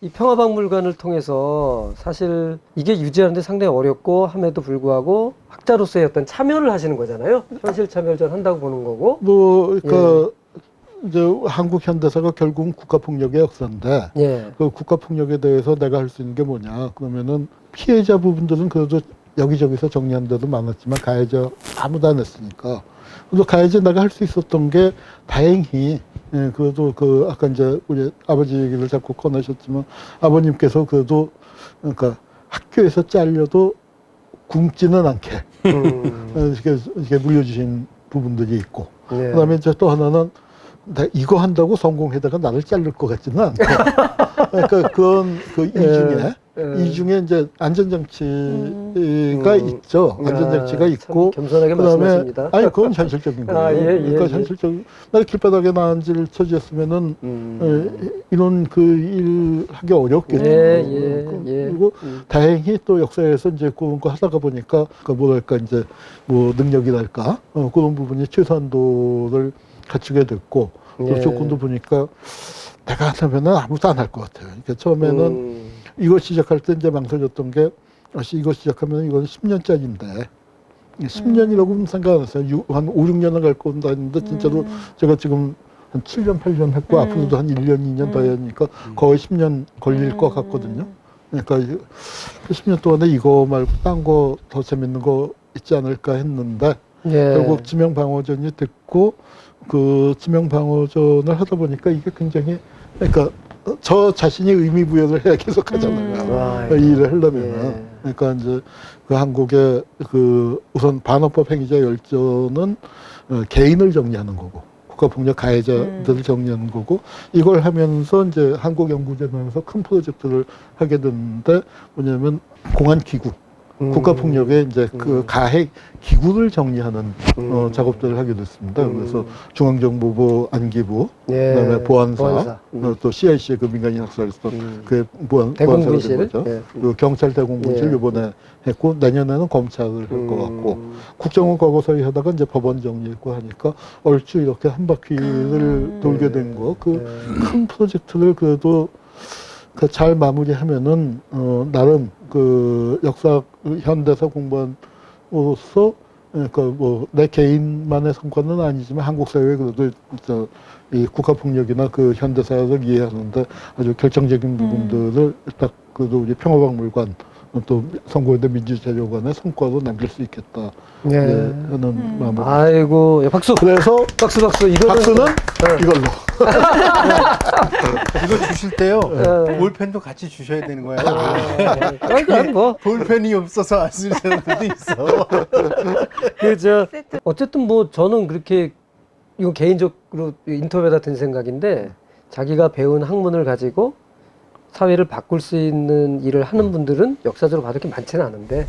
이 평화박물관을 통해서 사실 이게 유지하는데 상당히 어렵고 함에도 불구하고 학자로서의 어떤 참여를 하시는 거잖아요. 현실 참여를 전 한다고 보는 거고. 그러니까 이제 한국 현대사가 결국은 국가폭력의 역사인데 예. 그 국가폭력에 대해서 내가 할 수 있는 게 뭐냐 그러면은 피해자 부분들은 그래도 여기저기서 정리한 데도 많았지만 가해자 아무도 안 했으니까 그래서 가해자 내가 할 수 있었던 게 다행히 그래도 그 아까 이제 우리 아버지 얘기를 자꾸 꺼내셨지만 아버님께서 그래도 그러니까 학교에서 잘려도 굶지는 않게 이렇게 물려주신 부분들이 있고 예. 그다음에 이제 또 하나는 나 이거 한다고 성공해다가 나를 자를 것 같지는 않고 그러니까 그건 이 중에 이제 안전장치가 있죠. 안전장치가 있고 겸손하게 그다음에 말씀하십니다. 아니 그건 현실적인 거예요. 아, 예, 그러니까 예. 현실적. 나 길바닥에 나앉을 처지였으면은 이런 그 일 하기 어렵겠죠. 그리고 다행히 또 역사에서 이제 그런 거 하다가 보니까 그 뭐랄까 이제 뭐 능력이랄까 그런 부분이 최소한도를 갖추게 됐고 또 조건도 보니까 내가 하려면은 아무도 안 할 것 같아요. 그러니까 처음에는 이거 시작할 때 이제 망설였던 게 이거 시작하면 이건 10년짜리인데 10년이라고는 생각 안 했어요. 한 5, 6년은 갈 건다 했는데 진짜로 제가 지금 한 7년, 8년 했고 앞으로도 한 1년, 2년 더 해야 하니까 거의 10년 걸릴 것 같거든요. 그러니까 10년 동안에 이거 말고 딴 거 더 재밌는 거 있지 않을까 했는데 결국 지명방어전이 됐고 그 지명방어전을 하다 보니까 이게 굉장히 그러니까 저 자신이 의미부여를 해야 계속 하잖아요. 이 일을 하려면은. 그러니까 이제 그 한국의 그 우선 반어법 행위자 열전은 개인을 정리하는 거고 국가폭력 가해자들을 정리하는 거고 이걸 하면서 이제 한국연구재단에서 큰 프로젝트를 하게 됐는데 뭐냐면 공안기구 국가폭력의 이제 그 가해 기구를 정리하는 작업들을 하게 됐습니다. 그래서 중앙정보부 안기부, 그다음에 보안사, 또 CIC의 그 민간인 학살에서 그 보안사가 된 거죠. 그리고 경찰 대공분실 이번에 했고 내년에는 검찰을 할 것 같고 국정원 과거사위 하다가 이제 법원 정리했고 하니까 얼추 이렇게 한 바퀴를 돌게 된 거. 그 큰 프로젝트를 그래도 잘 마무리하면은 나름 그 역사 현대사 공부원으로서 그러니까 뭐 내 개인만의 성과는 아니지만 한국 사회에 그래도 이 국가 폭력이나 그 현대사를 이해하는데 아주 결정적인 부분들을 딱 그래도 우리 평화박물관 또 선거연대 민주자료관의 성과로 남길 수 있겠다 하는 마음으로. 아이고 박수. 그래서 박수. 박수는 이걸로. 이거 주실 때요 볼펜도 같이 주셔야 되는 거예요. 뭐 볼펜이 없어서 안 쓰는 사람들도 있어. 그저 어쨌든 뭐 저는 그렇게 이건 개인적으로 인터뷰에다 든 생각인데 자기가 배운 학문을 가지고 사회를 바꿀 수 있는 일을 하는 분들은 역사적으로 봐도 그렇게 많지는 않은데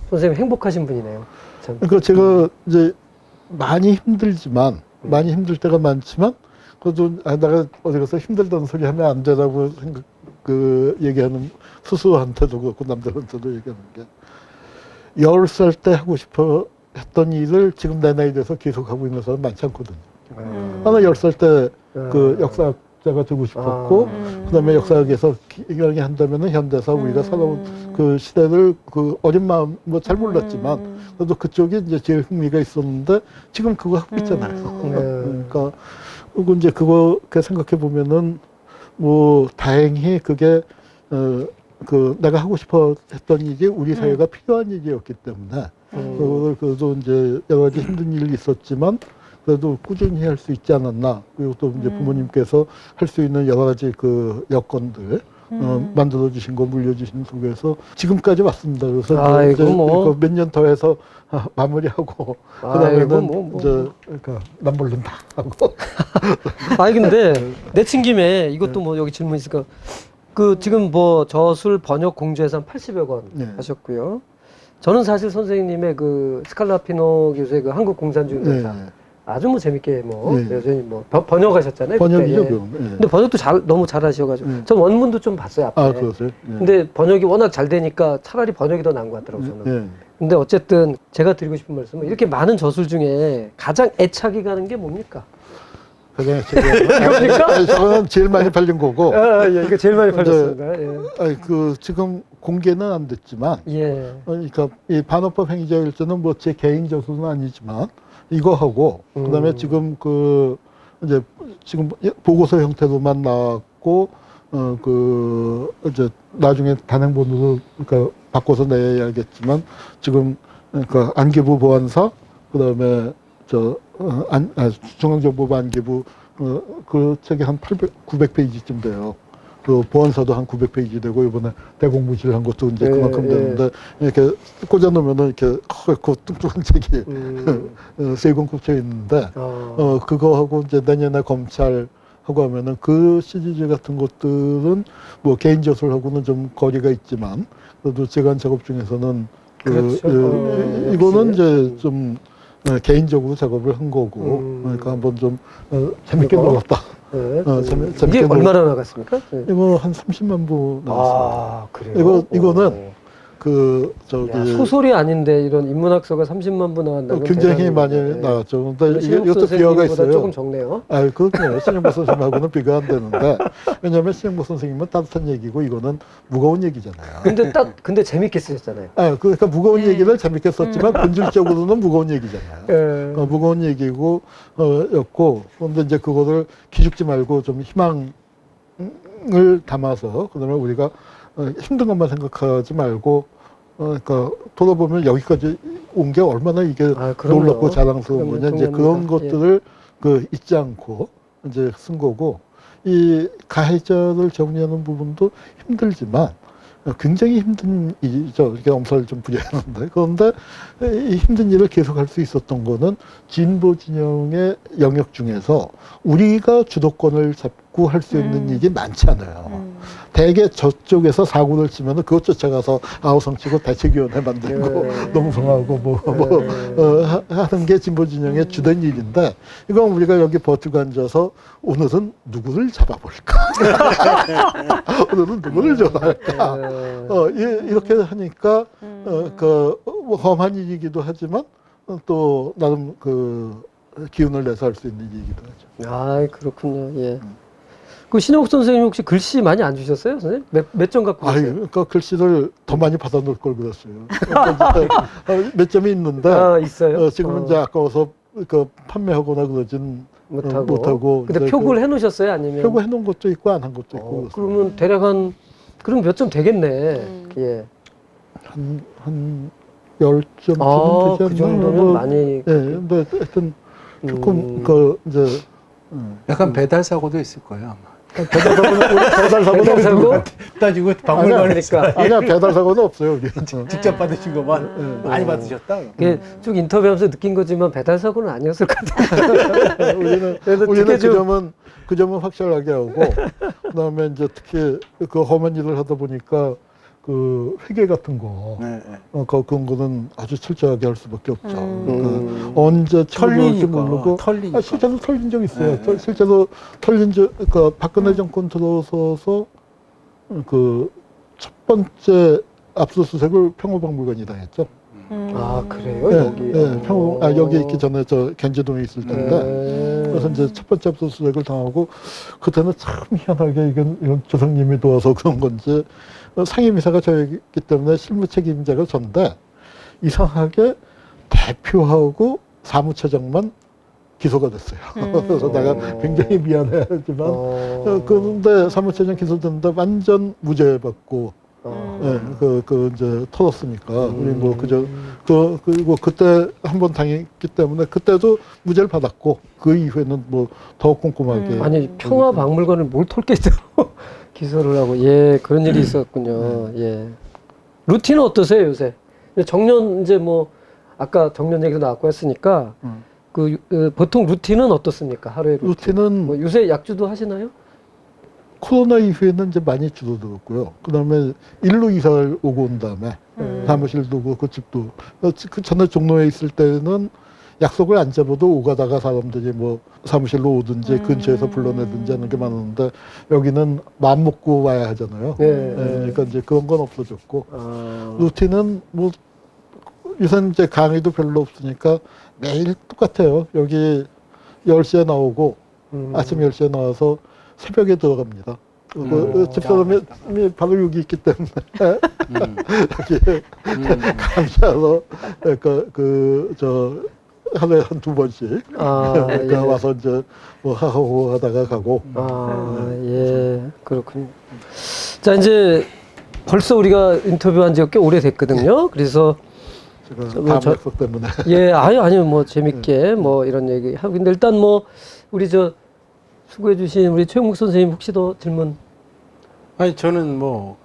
선생님 행복하신 분이네요. 참. 그러니까 제가 이제 많이 힘들지만 많이 힘들 때가 많지만 그래도 내가 어디 가서 힘들다는 소리 하면 안 되라고 얘기하는 스스로한테도 그렇고 남들한테도 얘기하는 게 10살 때 하고 싶어 했던 일을 지금 내 나이 돼서 계속 하고 있는 사람 많지 않거든요. 하나 10살 때 그 역사학자가 되고 싶었고 그다음에 역사학에서 기강이 한다면은 현대사 우리가 살아온 그 시대를 그 어린 마음 뭐 잘 몰랐지만 그래도 그쪽에 이제 제일 흥미가 있었는데 지금 그거 하고 있잖아요. 그러니까 그리고 이제 그거 생각해 보면은 뭐 다행히 그게 그 내가 하고 싶어 했던 일이 우리 사회가 필요한 일이었기 때문에 그걸 그래도 이제 여러 가지 힘든 일이 있었지만 그래도 꾸준히 할 수 있지 않았나. 그리고 또 이제 부모님께서 할 수 있는 여러 가지 그 여건들 만들어 주신 거 물려주신 속에서 지금까지 왔습니다. 그래서 이제 뭐. 몇 년 더 해서 마무리하고 그다음에는 이제 그러니까 남 모른다 하고. 아니 근데 내친 김에 이것도 뭐 여기 질문 있을까? 그 지금 뭐 저술 번역 공제에서 한 80여 건 하셨고요. 저는 사실 선생님의 그 스칼라피노 교수의 그 한국 공산주의 아주 뭐 재밌게 뭐 여전히 뭐 번역하셨잖아요. 번역이죠. 근데 번역도 너무 잘하셔가지고 전 원문도 좀 봤어요 앞에. 아 그러세요? 근데 번역이 워낙 잘 되니까 차라리 번역이 더 나은 것 같더라고요 저는. 근데 어쨌든 제가 드리고 싶은 말씀은 이렇게 많은 저술 중에 가장 애착이 가는 게 뭡니까? 가정의 책이에요. 이겁니까? 저는 제일 많이 팔린 거고. 예, 이거 제일 많이 팔렸습니다. 예. 그 지금 공개는 안 됐지만, 예. 그러니까 이 반어법 행위자일지는 뭐 제 개인 저술은 아니지만 이거 하고 그다음에 지금 그 이제 지금 보고서 형태로만 나왔고 그 이제 나중에 단행본으로 그러니까 바꿔서 내야겠지만 지금 그러니까 안기부 보안사 그다음에 중앙정보부 안기부 그 책이 한 900페이지쯤 돼요. 그 보안사도 한 900페이지 되고 이번에 대공무실 한 것도 이제 그만큼 되는데 이렇게 꽂아놓으면은 이렇게 그 뚱뚱한 책이 세 권 꽂혀 있는데 그거 하고 이제 내년에 검찰 하고 하면은 그 시리즈 같은 것들은 뭐 개인 저술하고는 좀 거리가 있지만 그래도 제가 작업 중에서는 그렇죠. 이거는 이제 좀 개인적으로 작업을 한 거고 그러니까 한번 좀 재밌게 놀았다. 네. 재밌게 이게 얼마나 나갔습니까? 네. 이거 한 30만 부 나왔어요. 아, 그래요? 이거는 그 저기 야, 소설이 아닌데 이런 인문학서가 30만 부 나왔다는 굉장히 많이 나왔죠. 근데 이것도 비화가 있어요. 조금 적네요. 아, 그렇군요. 신영보 선생님하고는 비교가 안 되는데 왜냐하면 신영보 선생님은 따뜻한 얘기고 이거는 무거운 얘기잖아요. 근데 재밌게 쓰셨잖아요. 아, 그러니까 무거운 얘기를 재밌게 썼지만 본질적으로는 무거운 얘기잖아요. 무거운 얘기고 였고 그런데 이제 그거를 기죽지 말고 좀 희망을 담아서 그다음에 우리가 힘든 것만 생각하지 말고 그러니까 돌아보면 여기까지 온 게 얼마나 이게 놀랍고 자랑스러운 거냐 이제 그런 것들을 그 잊지 않고 이제 쓴 거고 이 가해자를 정리하는 부분도 힘들지만 굉장히 힘든 일이죠. 이렇게 엄살을 좀 부려했는데 그런데 이 힘든 일을 계속할 수 있었던 거는 진보 진영의 영역 중에서 우리가 주도권을 잡고 할 수 있는 일이 많지 않아요. 대개 저쪽에서 사고를 치면은 그것 쫓아가서 아우성 치고 대책위원회 만들고 농성하고 하는 게 진보 진영의 주된 일인데 이건 우리가 여기 버티고 앉아서 오늘은 누구를 잡아볼까? 오늘은 누구를 조사할까? 이렇게 하니까 뭐 험한 일이기도 하지만 또 나름 그 기운을 내서 할 수 있는 일이기도 하죠. 아, 그렇군요. 예. 그 신영욱 선생님 혹시 글씨 많이 안 주셨어요, 선생님? 몇 점 갖고 계세요? 그러니까 글씨를 더 많이 받아놓을 걸 그랬어요. 몇 점이 있는데 있어요? 지금은 이제 아까워서 그 판매하거나 그러진 못하고. 근데 표구를 해놓으셨어요, 아니면? 표구 해놓은 것도 있고 안 한 것도 있고. 그러면 대략 그럼 몇 점 되겠네. 예. 한 10점쯤은 되지 않나? 그 정도면 많이. 예, 근데 하여튼 조금 이제 약간 배달 사고도 있을 거예요 아마. 배달 사고는 따지고 박물관에서 아니야 배달 사고는 없어요. 우리. 직접 받으신 것만 많이 받으셨다. 쭉 인터뷰하면서 느낀 거지만 배달 사고는 아니었을 것 같아요. 우리는 그 점은 확실하게 하고 그다음에 이제 특히 그 험한 일을 하다 보니까 그 회계 같은 거 그런 거는 아주 철저하게 할 수밖에 없죠. 그러니까 언제 털릴지 모르고 실제로 털린 적 있어요. 실제로 털린 적 그러니까 박근혜 정권 들어서서 그 첫 번째 압수수색을 평화박물관이다 했죠. 아, 그래요? 여기? 여기 있기 전에 저 견제동에 있을 텐데 그래서 이제 첫 번째 압수수색을 당하고 그때는 참 희한하게 이건 조상님이 도와서 그런 건지 상임이사가 저였기 때문에 실무 책임자가 전데 이상하게 대표하고 사무처장만 기소가 됐어요. 그래서 내가 굉장히 미안해하지만 그런데 사무처장 기소됐는데 완전 무죄 받고 이제 털었으니까 우리 뭐 그리고 그때 한번 당했기 때문에 그때도 무죄를 받았고 그 이후에는 뭐 더 꼼꼼하게 아니 평화박물관을 뭘 털겠다고 기소를 하고 그런 일이 있었군요. 예. 루틴은 어떠세요 요새? 정년 이제 뭐 아까 정년 얘기도 나왔고 했으니까 보통 루틴은 어떻습니까? 하루의 루틴은 뭐 요새 약주도 하시나요? 코로나 이후에는 이제 많이 줄어들었고요. 그 다음에 일로 이사를 오고 온 다음에 사무실도 그렇고 집도 그 전에 종로에 있을 때는 약속을 안 잡아도 오가다가 사람들이 뭐 사무실로 오든지 근처에서 불러내든지 하는 게 많았는데 여기는 마음 먹고 와야 하잖아요. 그러니까 이제 그런 건 없어졌고 루틴은 뭐 요새는 이제 강의도 별로 없으니까 매일 똑같아요. 여기 10시에 나오고 아침 10시에 나와서 새벽에 들어갑니다. 집사람이 바로 여기 있기 때문에 감사해서 하루에 한두 번씩 예. 와서 이제 뭐 하하호 하다가 가고. 예, 그렇군요. 자, 이제 벌써 우리가 인터뷰한 지가 꽤 오래됐거든요. 그래서 제가 다음 약속 때문에. 예, 아니요, 뭐 재밌게 뭐 이런 얘기 하고 근데 일단 뭐 우리 수고해주신 우리 최영목 선생님 혹시 더 질문? 아니 저는 뭐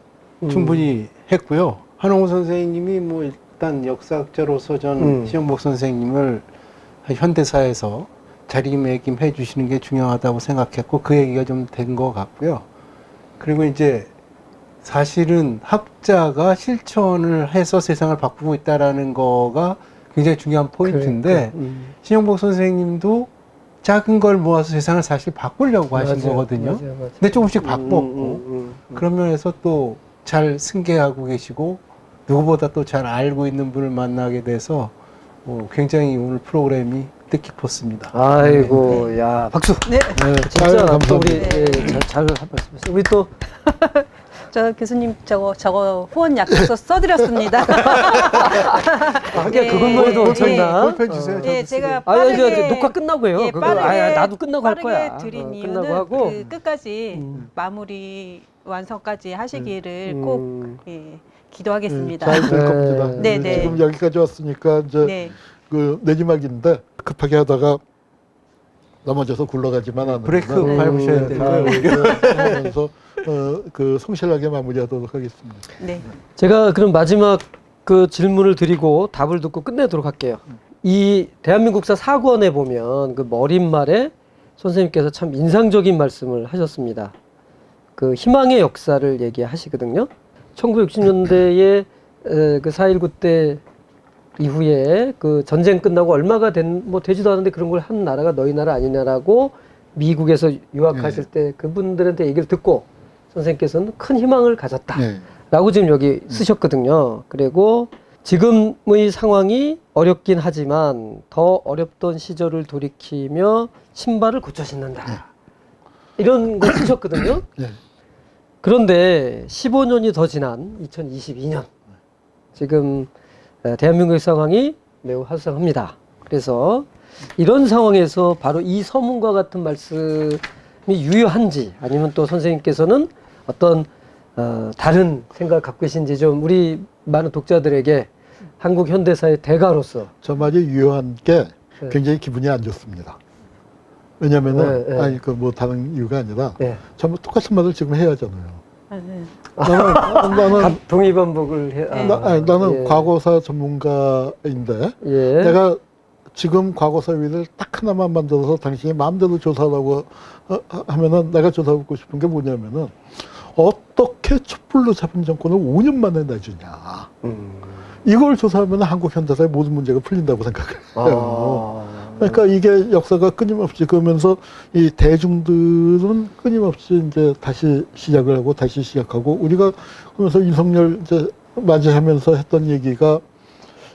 충분히 했고요. 한홍우 선생님이 뭐 일단 역사학자로서 전 신영복 선생님을 현대사에서 자리매김해 주시는 게 중요하다고 생각했고 그 얘기가 좀 된 것 같고요. 그리고 이제 사실은 학자가 실천을 해서 세상을 바꾸고 있다라는 거가 굉장히 중요한 포인트인데 신영복 선생님도 작은 걸 모아서 세상을 사실 바꾸려고 하신 거거든요. 맞아요. 근데 조금씩 바꿨고 그런 면에서 또 잘 승계하고 계시고 누구보다 또 잘 알고 있는 분을 만나게 돼서 굉장히 오늘 프로그램이 뜻깊었습니다. 아이고, 야, 박수. 네. 진짜 아유, 감사합니다. 우리 잘 말씀하셨어요. 우리 또 저 교수님 저거 후원 약속서 써드렸습니다. 하긴 네. 그것만 해도 엄청나. 볼펜 주세요. 예, 저도 쓰게. 제가 아니, 빠르게 녹화 끝나고 해요. 예, 그거. 빠르게 나도 끝나고 할 빠르게 거야. 드린 이유는 끝나고 하고. 그 끝까지 마무리 완성까지 하시기를 꼭 기도하겠습니다. 잘 될 네. 겁니다. 네, 네. 지금 여기까지 왔으니까 이제 네. 그 내리막인데 급하게 하다가 넘어져서 굴러가지만 않으면 브레이크 밟으셔야 되고요. 하면서 그 성실하게 마무리하도록 하겠습니다. 네. 제가 그럼 마지막 그 질문을 드리고 답을 듣고 끝내도록 할게요. 이 대한민국사 4권에 보면 그 머릿말에 선생님께서 참 인상적인 말씀을 하셨습니다. 그 희망의 역사를 얘기하시거든요. 1960년대에 그 4.19 때 이후에 그 전쟁 끝나고 얼마가 되지도 않은데 그런 걸 한 나라가 너희 나라 아니냐라고 미국에서 유학하실 때 그분들한테 얘기를 듣고 선생님께서는 큰 희망을 가졌다. 네. 라고 지금 여기 쓰셨거든요. 그리고 지금의 상황이 어렵긴 하지만 더 어렵던 시절을 돌이키며 신발을 고쳐 신는다. 이런 걸 쓰셨거든요. 네. 그런데 15년이 더 지난 2022년 지금 대한민국의 상황이 매우 화성합니다. 그래서 이런 상황에서 바로 이 서문과 같은 말씀이 유효한지 아니면 또 선생님께서는 어떤 다른 생각을 갖고 계신지 좀 우리 많은 독자들에게 한국 현대사의 대가로서 저 말이 유효한 게 네. 굉장히 기분이 안 좋습니다. 왜냐면은 네, 네. 아니 그 뭐 다른 이유가 아니라 네. 전부 똑같은 말을 지금 해야 하잖아요. 네. 나는 동의반복을 해. 나는 예. 과거사 전문가인데 예. 내가 지금 과거사 위를 딱 하나만 만들어서 당신이 마음대로 조사하라고 하면은 내가 조사하고 싶은 게 뭐냐면은 어떻게 촛불로 잡은 정권을 5년 만에 내주냐. 이걸 조사하면 한국 현대사의 모든 문제가 풀린다고 생각해요. 그러니까 이게 역사가 끊임없이 그러면서 이 대중들은 끊임없이 이제 다시 시작을 하고 다시 시작하고 우리가 그러면서 윤석열 이제 맞이하면서 했던 얘기가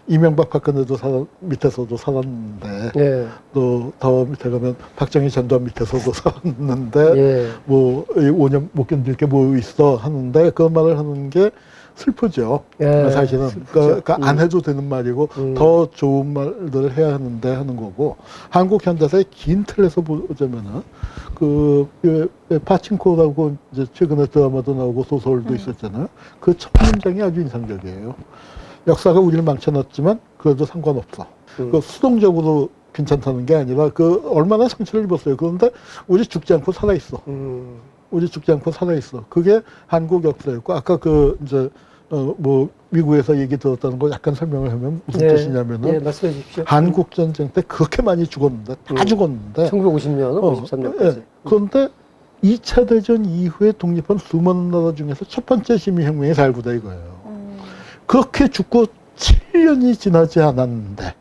이명박 박근혜도 밑에서도 살았는데 예. 또 더 밑에 가면 박정희 전두환 밑에서도 살았는데 예. 뭐 5년 못 견딜 게 뭐 있어 하는데 그 말을 하는 게 슬프죠. 예, 사실은 그러니까 안 해도 되는 말이고 더 좋은 말들을 해야 하는데 하는 거고 한국 현대사의 긴 틀에서 보자면은 그 파친코라고 이제 최근에 드라마도 나오고 소설도 있었잖아요. 그 첫 문장이 아주 인상적이에요. 역사가 우리를 망쳐놨지만 그래도 상관없어. 그 수동적으로 괜찮다는 게 아니라 그 얼마나 상처를 입었어요. 그런데 우리 죽지 않고 살아 있어. 우리 죽지 않고 살아 있어. 그게 한국 역사였고 아까 그 이제 뭐 미국에서 얘기 들었다는 걸 약간 설명을 하면 무슨 뜻이냐면은 예, 말씀해 주십시오. 한국 전쟁 때 그렇게 많이 죽었는데 다 죽었는데 1950년, 53년까지. 예. 그런데 2차 대전 이후에 독립한 수많은 나라 중에서 첫 번째 시민혁명이 4.19다 이거예요. 그렇게 죽고 7년이 지나지 않았는데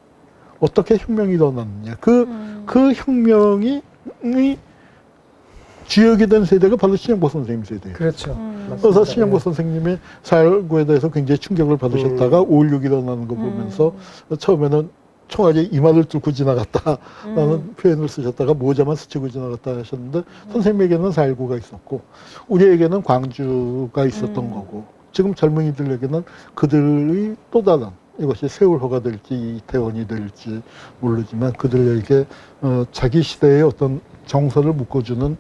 어떻게 혁명이 일어났느냐. 그 혁명이 주역이 된 세대가 바로 신영복 선생님 세대예요. 그렇죠. 그래서 신영복 선생님이 4.19에 대해서 굉장히 충격을 받으셨다가 5.16 일어나는 거 보면서 처음에는 총알이 이마를 뚫고 지나갔다라는 표현을 쓰셨다가 모자만 스치고 지나갔다 하셨는데 선생님에게는 4.19가 있었고 우리에게는 광주가 있었던 거고 지금 젊은이들에게는 그들의 또 다른 이것이 세월호가 될지 이태원이 될지 모르지만 그들에게 자기 시대의 어떤 정서를 묶어주는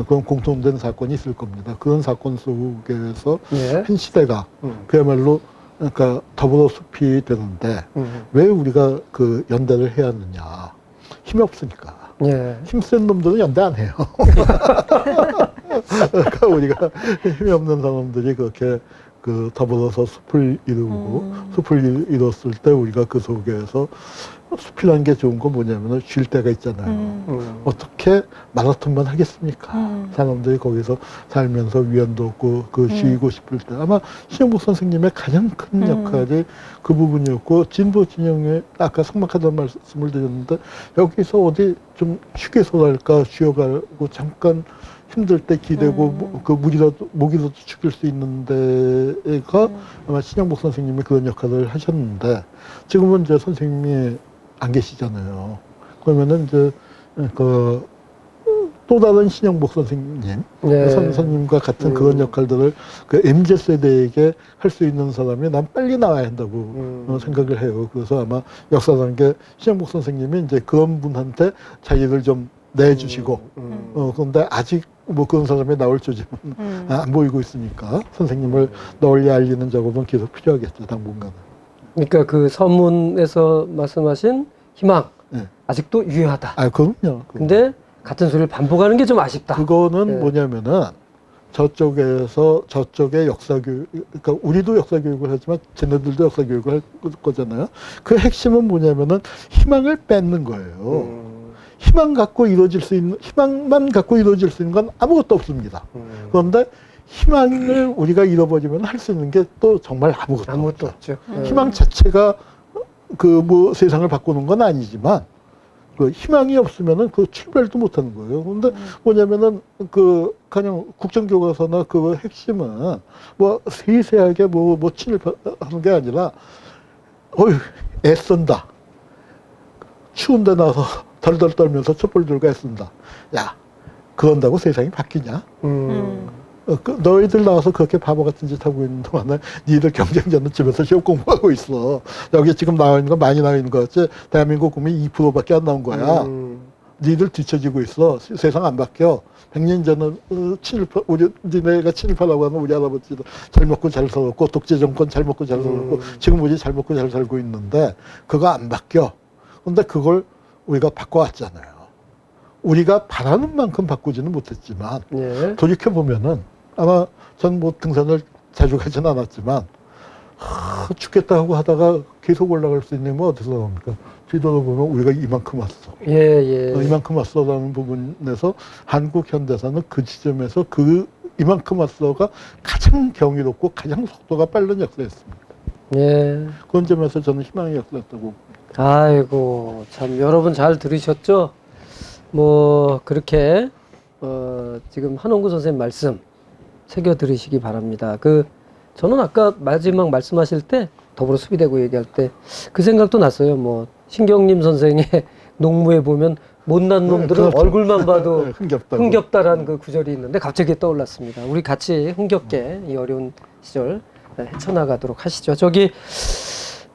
그런 공통된 사건이 있을 겁니다. 그런 사건 속에서 예. 한 시대가 그야말로 그러니까 더불어 숲이 되는데 왜 우리가 그 연대를 해야 하느냐? 힘이 없으니까. 예. 힘센 놈들은 연대 안 해요. 그러니까 우리가 힘이 없는 사람들이 그렇게 그 더불어서 숲을 이루고 숲을 이뤘을 때 우리가 그 속에서 숲이라는 게 좋은 건 뭐냐면은 쉴 때가 있잖아요. 어떻게 마라톤만 하겠습니까? 사람들이 거기서 살면서 위안도 없고 그 쉬고 싶을 때 아마 신영복 선생님의 가장 큰 역할이 그 부분이었고 진보 진영에 아까 삭막하다는 말씀을 드렸는데 여기서 어디 좀 휴게소랄까 쉬어가고 잠깐 힘들 때 기대고 그 목이라도 죽일 수 있는 데가 아마 신영복 선생님이 그런 역할을 하셨는데 지금은 이제 선생님이 안 계시잖아요. 그러면은 이제 그 또 다른 신영복 선생님, 네. 선생님과 같은 그런 역할들을 그 MZ 세대에게 할 수 있는 사람이 난 빨리 나와야 한다고 생각을 해요. 그래서 아마 역사라는 게 신영복 선생님이 이제 그런 분한테 자리를 좀 내주시고 그런데 아직 뭐 그런 사람이 나올 조짐은 안 보이고 있으니까 선생님을 널리 알리는 작업은 계속 필요하겠죠, 당분간은. 그러니까 그 서문에서 말씀하신 희망 네. 아직도 유효하다. 아, 그럼요. 근데 같은 소리를 반복하는 게 좀 아쉽다. 그거는 네. 뭐냐면은 저쪽의 역사교육, 그러니까 우리도 역사교육을 하지만 쟤네들도 역사교육을 할 거잖아요. 그 핵심은 뭐냐면은 희망을 뺏는 거예요. 희망만 갖고 이루어질 수 있는 건 아무것도 없습니다. 그런데 희망을 우리가 잃어버리면 할 수 있는 게 또 정말 아무것도 없죠. 희망 자체가 그 뭐 세상을 바꾸는 건 아니지만 그 희망이 없으면은 그 출발도 못 하는 거예요. 그런데 뭐냐면은 그 그냥 국정교과서나 그 핵심은 뭐 세세하게 뭐 친일하는 게 아니라 어휴 애쓴다. 추운 데 나와서 덜덜 떨면서 촛불 들고 애쓴다. 야, 그런다고 세상이 바뀌냐? 너희들 나와서 그렇게 바보 같은 짓 하고 있는 동안에 니들 경쟁자는 집에서 시험 공부하고 있어. 여기 지금 나와 있는 거 많이 나와 있는 거 같지? 대한민국 국민 2%밖에 안 나온 거야. 니들 뒤처지고 있어. 세상 안 바뀌어. 100년 전은 니네가 친일파라고 하는 우리 할아버지도 잘 먹고 잘 살았고 독재 정권 잘 먹고 잘 살았고 지금 우리 잘 먹고 잘 살고 있는데 그거 안 바뀌어. 근데 그걸 우리가 바꿔왔잖아요. 우리가 바라는 만큼 바꾸지는 못했지만 예. 돌이켜보면은 아마 전 뭐 등산을 자주 가진 않았지만 죽겠다 하고 하다가 계속 올라갈 수 있는 건 어디서 나옵니까? 뒤돌아보면 우리가 이만큼 왔어. 예. 이만큼 왔어라는 부분에서 한국 현대사는 그 지점에서 이만큼 왔어가 가장 경이롭고 가장 속도가 빠른 역사였습니다. 예. 그런 점에서 저는 희망의 역사였다고. 아이고 참 여러분 잘 들으셨죠? 뭐 그렇게 지금 한홍구 선생님 말씀 새겨 들으시기 바랍니다. 저는 아까 마지막 말씀하실 때 더불어 수비되고 얘기할 때 그 생각도 났어요. 뭐 신경림 선생의 농무에 보면 못난 놈들은 그렇죠. 얼굴만 봐도 흥겹다고. 흥겹다라는 그 구절이 있는데 갑자기 떠올랐습니다. 우리 같이 흥겹게 이 어려운 시절 헤쳐나가도록 하시죠.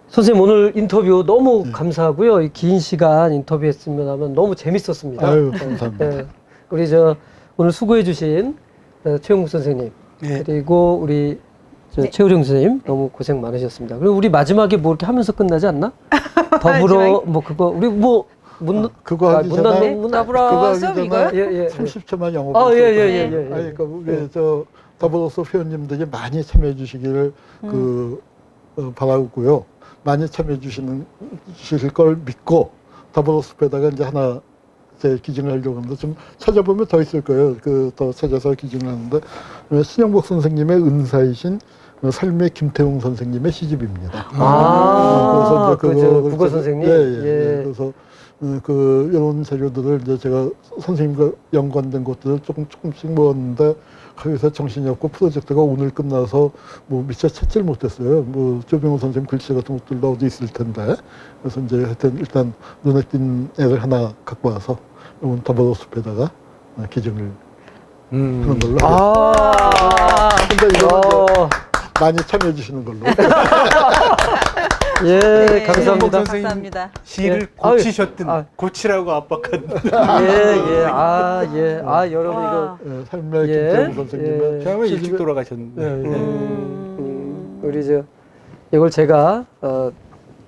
선생님 오늘 인터뷰 너무 감사하고요. 이 긴 시간 인터뷰했으면 하면 너무 재밌었습니다. 아유, 감사합니다. 네. 우리 오늘 수고해 주신 최용국 선생님 그리고 우리 최우령 선생님 너무 고생 많으셨습니다. 그리고 우리 마지막에 뭐 이렇게 하면서 끝나지 않나? 더불어 뭐 그거 우리 뭐 그거 하기 전에 더불어 수업 이거요? 예. 30초만 영어. 예. 아니 그러니까 우리 더불어서 회원님들이 많이 참여해 주시기를 바라고요. 많이 참여해 주실 걸 믿고 더불어숲에다가 이제 하나 제 기증을 하려고 하는데 좀 찾아보면 더 있을 거예요. 더 찾아서 기증을 하는데 신영복 선생님의 은사이신 삶의 김태웅 선생님의 시집입니다. 그래서 그래서 이제 국어 선생님. 그래서 그 이런 자료들을 이제 제가 선생님과 연관된 것들을 조금씩 모았는데 거기서 정신이 없고 프로젝트가 오늘 끝나서 뭐 미처 찾질 못했어요. 뭐 조병호 선생님 글씨 같은 것들도 어디 있을 텐데 그래서 이제 하여튼 일단 눈에 띈 애를 하나 갖고 와서 이건 더버로숲에다가 기증을 하는 걸로 하겠습니다. 아, 근데 이거는 이제 어, 많이 참여해 주시는 걸로. 예, 네, 감사합니다. 선생님. 감사합니다. 시를 예. 고치셨든 아유, 고치라고 압박한. 여러분 이거 예, 삶의 예, 김태형 선생님의 예. 정말 시집에- 일찍 돌아가셨는데. 예, 예. 우리 저 이걸 제가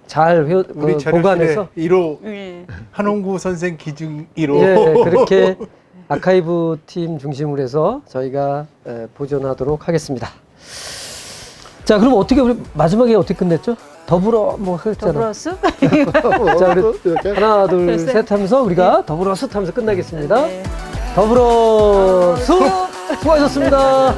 잘 우리 자료실에 보관해서 1호 예. 한홍구 선생 기증 1호. 예, 그렇게 아카이브 팀 중심으로 해서 저희가 보존하도록 하겠습니다. 자, 그럼 어떻게 우리 마지막에 어떻게 끝냈죠? 더불어 뭐 했잖아. 더불어수? 자, 우리 이렇게 하나, 둘, 글쎄. 셋 하면서 우리가 더불어 숫 하면서 끝나겠습니다. 네. 더불어 숫 수고하셨습니다.